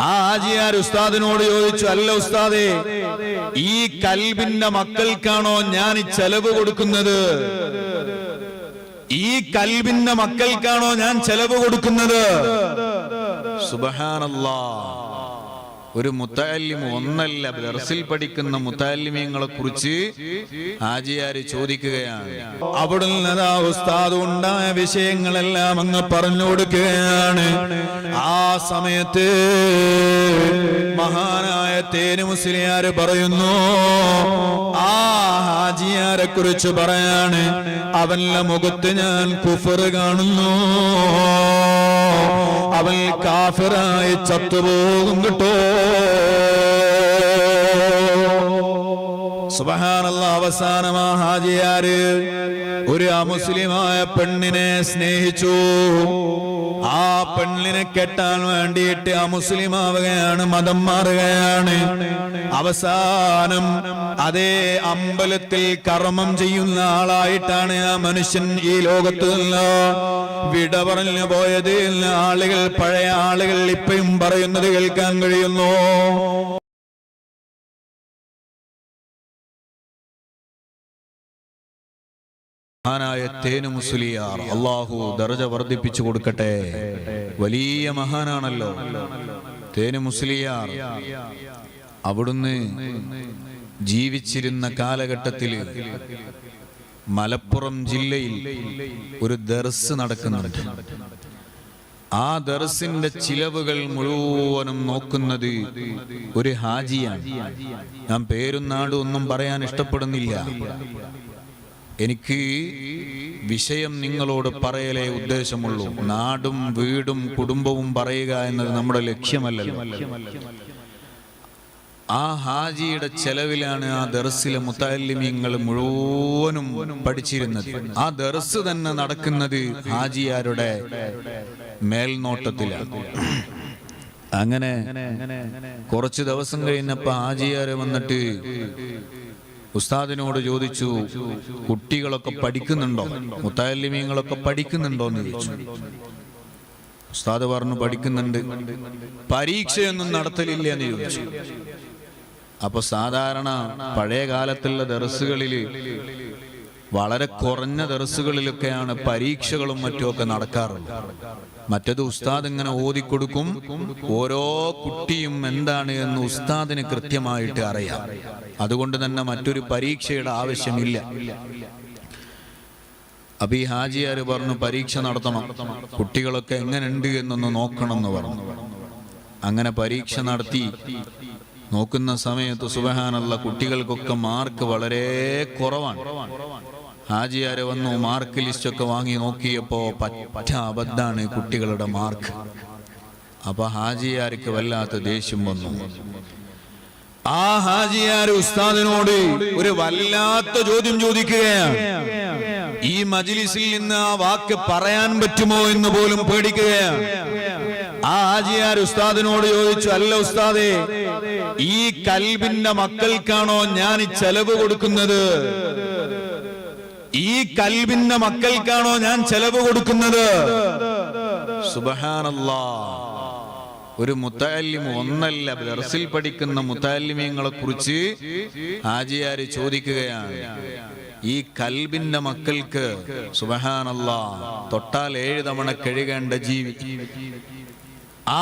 ആ ഹാജിയാർ ഉസ്താദിനോട് ചോദിച്ചു, അല്ല ഉസ്താദേ, ഈ കൽബിന്റെ മക്കൾക്കാണോ ഞാൻ ചെലവ് കൊടുക്കുന്നത്? ഈ കൽബിന്റെ മക്കൾക്കാണോ ഞാൻ ചെലവ് കൊടുക്കുന്നത്? സുബ്ഹാനല്ലാഹ്. ഒരു മുത്തഅല്ലിം, ഒന്നല്ല ദർസിൽ പഠിക്കുന്ന മുത്തഅല്ലിമീങ്ങളെ കുറിച്ച് ഹാജിയാർ ചോദിക്കുകയാണ്. അവിടുന്ന് അതാ ഉസ്താദ് ഉണ്ടായ വിഷയങ്ങളെല്ലാം അങ്ങ് പറഞ്ഞു കൊടുക്കുകയാണ്. ആ സമയത്ത് മഹാനായ തേന് മുസ്ലിയാർ പറയുന്നു, ആ ഹാജിയാരെ കുറിച്ച് പറയാണ്, അവന്റെ മുഖത്ത് ഞാൻ കുഫർ കാണുന്നു, അവൻ കാഫിറായി ചത്തുപോകും കേട്ടോ. സുബ്ഹാനല്ലാഹ്. അവസാനം ആ ഹാജിയാര് ഒരു അമുസ്ലിമായ പെണ്ണിനെ സ്നേഹിച്ചു. ആ പെണ്ണിനെ കെട്ടാൻ വേണ്ടിയിട്ട് അമുസ്ലിമാവുകയാണ്, മതം മാറുകയാണ്. അവസാനം അതേ അമ്പലത്തിൽ കർമ്മം ചെയ്യുന്ന ആളായിട്ടാണ് ആ മനുഷ്യൻ ഈ ലോകത്ത് നിന്ന് വിട പറഞ്ഞു പോയത്. ആളുകൾ, പഴയ ആളുകൾ ഇപ്പോഴും പറയുന്നത് കേൾക്കാൻ കഴിയുന്നു. മഹാനായ തേന് മുസ്ലിയാർ, അള്ളാഹു ദർജ വർദ്ധിപ്പിച്ചു കൊടുക്കട്ടെ. വലിയ മഹാനാണല്ലോ തേന് മുസ്ലിയാർ. അവിടുന്ന് ജീവിച്ചിരുന്ന കാലഘട്ടത്തില് മലപ്പുറം ജില്ലയിൽ ഒരു ദർസ് നടക്കുന്നുണ്ട്. ആ ദർസിന്റെ ചിലവുകൾ മുഴുവനും നോക്കുന്നത് ഒരു ഹാജിയാണ്. ഞാൻ പേരും നാടും ഒന്നും പറയാൻ ഇഷ്ടപ്പെടുന്നില്ല. എനിക്ക് വിഷയം നിങ്ങളോട് പറയലേ ഉദ്ദേശമുള്ളൂ. നാടും വീടും കുടുംബവും പറയുക എന്നത് നമ്മുടെ ലക്ഷ്യമല്ലല്ലോ. ആ ഹാജിയുടെ ചെലവിലാണ് ആ ദർസിലെ മുത്തഅല്ലിമീങ്ങൾ മുഴുവനും പഠിച്ചിരുന്നത്. ആ ദർസ് തന്നെ നടക്കുന്നത് ഹാജിയാരുടെ മേൽനോട്ടത്തിലാണ്. അങ്ങനെ കുറച്ച് ദിവസം കഴിഞ്ഞപ്പോ ഹാജിയാര് വന്നിട്ട് ഉസ്താദിനോട് ചോദിച്ചു, കുട്ടികളൊക്കെ പഠിക്കുന്നുണ്ടോ, മുത്തഅല്ലിമീങ്ങളൊക്കെ പഠിക്കുന്നുണ്ടോ എന്ന് ചോദിച്ചു. ഉസ്താദ് പറഞ്ഞു, പഠിക്കുന്നുണ്ട്. പരീക്ഷയൊന്നും നടത്തലില്ല എന്ന് ചോദിച്ചു. അപ്പൊ സാധാരണ പഴയ കാലത്തുള്ള ദർസുകളില്, വളരെ കുറഞ്ഞ ദർസുകളിലൊക്കെയാണ് പരീക്ഷകളും മറ്റുമൊക്കെ നടക്കാറുള്ളത്. മറ്റത് ഉസ്താദ് ഇങ്ങനെ ഓതിക്കൊടുക്കും. ഓരോ കുട്ടിയും എന്താണ് എന്ന് ഉസ്താദിന് കൃത്യമായിട്ട് അറിയാം. അതുകൊണ്ട് തന്നെ മറ്റൊരു പരീക്ഷയുടെ ആവശ്യമില്ല. അപ്പൊ ഈ ഹാജിയാര് പറഞ്ഞു, പരീക്ഷ നടത്തണം, കുട്ടികളൊക്കെ എങ്ങനെയുണ്ട് എന്നൊന്ന് നോക്കണം എന്ന് പറഞ്ഞു. അങ്ങനെ പരീക്ഷ നടത്തി നോക്കുന്ന സമയത്ത് സുബ്ഹാനല്ലാഹ്, കുട്ടികൾക്കൊക്കെ മാർക്ക് വളരെ കുറവാണ്. ഹാജിയാര് വന്നു, മാർക്ക് ലിസ്റ്റ് ഒക്കെ വാങ്ങി നോക്കിയപ്പോ പറ്റ അബദ്ധാണ് കുട്ടികളുടെ മാർക്ക്. അപ്പൊ ഹാജിയാർക്ക് വല്ലാത്ത ദേഷ്യം വന്നു. ആ ഹാജിയാര് ഉസ്താദിനോട് ഒരു വല്ലാത്ത ചോദ്യം ചോദിക്കുകയാണ്. ഈ മജ്ലിസിൽ നിന്ന് ആ വാക്ക് പറയാൻ പറ്റുമോ എന്ന് പോലും പേടിക്കുകയാണ്. ആ ഹാജിയാർ ഉസ്താദിനോട് ചോദിച്ചു, അല്ല ഉസ്താദേ, ഈ കൽബിന്റെ മക്കൾക്കാണോ ഞാൻ ചെലവ് കൊടുക്കുന്നത്? ഈ കൽബിന്റെ മക്കൾക്കാണോ ഞാൻ ചെലവ് കൊടുക്കുന്നത്? സുബ്ഹാനല്ലാഹ്. ഒരു മുത്തഅല്ലിം, ഒന്നല്ല ദർസിൽ പഠിക്കുന്ന മുത്തഅല്ലിമീങ്ങളെ കുറിച്ച് ഹാജിയാര് ചോദിക്കുകയാണ്. ഈ കൽബിന്റെ മക്കൾക്ക് സുബ്ഹാനല്ലാഹ്, തൊട്ടാൽ 7 തവണ കഴുകേണ്ട ജീവി,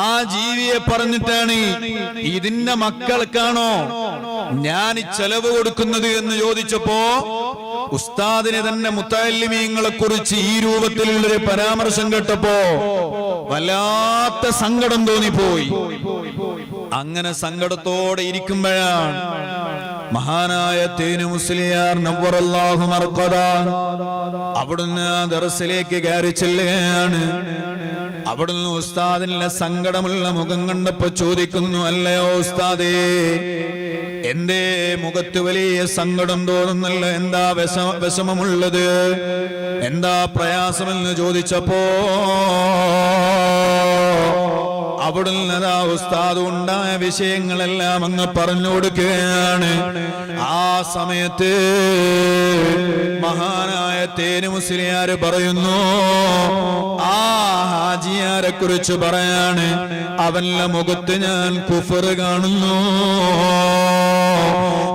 ആ ജീവിയെ പറഞ്ഞിട്ടാണ് ഇതിന്റെ മക്കൾക്കാണോ ഞാൻ ചെലവ് കൊടുക്കുന്നത് എന്ന് ചോദിച്ചപ്പോ ഉസ്താദിനെ തന്നെ മുത്തഅല്ലിമീങ്ങളെ കുറിച്ച് ഈ രൂപത്തിലുള്ളൊരു പരാമർശം കേട്ടപ്പോ വല്ലാത്ത സങ്കടം തോന്നിപ്പോയി. അങ്ങനെ സങ്കടത്തോടെ ഇരിക്കുമ്പോഴാണ് മഹാനായ തേന് മുസ്ലിയാർ നവ്വറല്ലാഹു മർഖദ അവിടുന്ന് ദർസിലേക്ക് കയറി ചെല്ലുകയാണ്. അവിടുന്ന് ഉസ്താദിന്റെ സങ്കടമുള്ള മുഖം കണ്ടപ്പോ ചോദിക്കുന്നു, അല്ലയോ ഉസ്താദേ, എന്റെ മുഖത്ത് വലിയ സങ്കടം തോന്നുന്നല്ലോ, എന്താ വിഷമമുള്ളത്, എന്താ പ്രയാസമെന്ന് ചോദിച്ചപ്പോ അവിടുന്ന് അതാ ഉസ്താദ് ഉണ്ടായ വിഷയങ്ങളെല്ലാം അങ്ങ് പറഞ്ഞു കൊടുക്കുകയാണ്. ആ സമയത്ത് മഹാനായ തേന് മുസ്ലിയാര് പറയുന്നു, ആ ഹാജിയാരെ കുറിച്ച് പറയാണ്, അവന്റെ മുഖത്ത് ഞാൻ കുഫർ കാണുന്നു,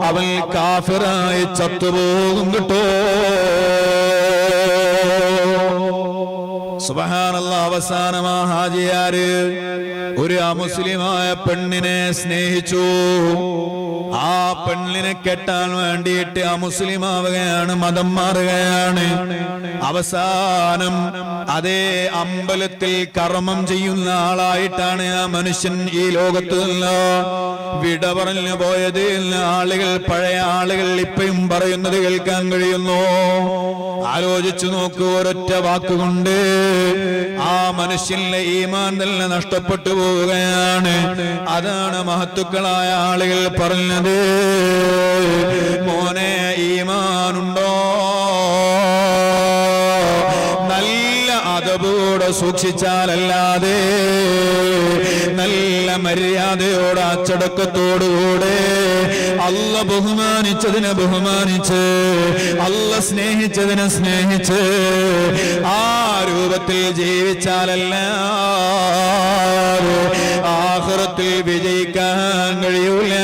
അവൻ കാഫിറായി ചത്തുപോകും കേട്ടോ. സുബ്ഹാനല്ലാഹ്. അവസാനമാ ഹാജിയാര് ഒരു അമുസ്ലിമായ പെണ്ണിനെ സ്നേഹിച്ചു. ആ പെണ്ണിനെ കെട്ടാൻ വേണ്ടിയിട്ട് അമുസ്ലിമാവുകയാണ്, മതം മാറുകയാണ്. അവസാനം അതേ അമ്പലത്തിൽ കർമ്മം ചെയ്യുന്ന ആളായിട്ടാണ് ആ മനുഷ്യൻ ഈ ലോകത്ത് നിന്ന് വിട പറഞ്ഞു പോയത്. ആളുകൾ, പഴയ ആളുകൾ ഇപ്പയും പറയുന്നത് കേൾക്കാൻ കഴിയുന്നു. ആലോചിച്ചു നോക്കൂ, ഒരൊറ്റ വാക്കുകൊണ്ട് ആ മനുഷ്യന്റെ ഈമാൻ തന്നെ നഷ്ടപ്പെട്ടു പോവുകയാണ്. അതാണ് മഹത്തുക്കളായ ആളുകൾ പറഞ്ഞത്, മോനെ ഈമാനുണ്ടോ, നല്ല അതബോടെ സൂക്ഷിച്ചാലല്ലാതെ, നല്ല മര്യാദയോടെ അച്ചടക്കത്തോടുകൂടെ അല്ല ബഹുമാനിച്ചതിനെ ബഹുമാനിച്ച്, അല്ല സ്നേഹിച്ചതിനെ സ്നേഹിച്ച് ആ രൂപത്തിൽ ജീവിച്ചാലല്ല ആഖിറത്തിൽ വിജയിക്കാൻ കഴിയൂല.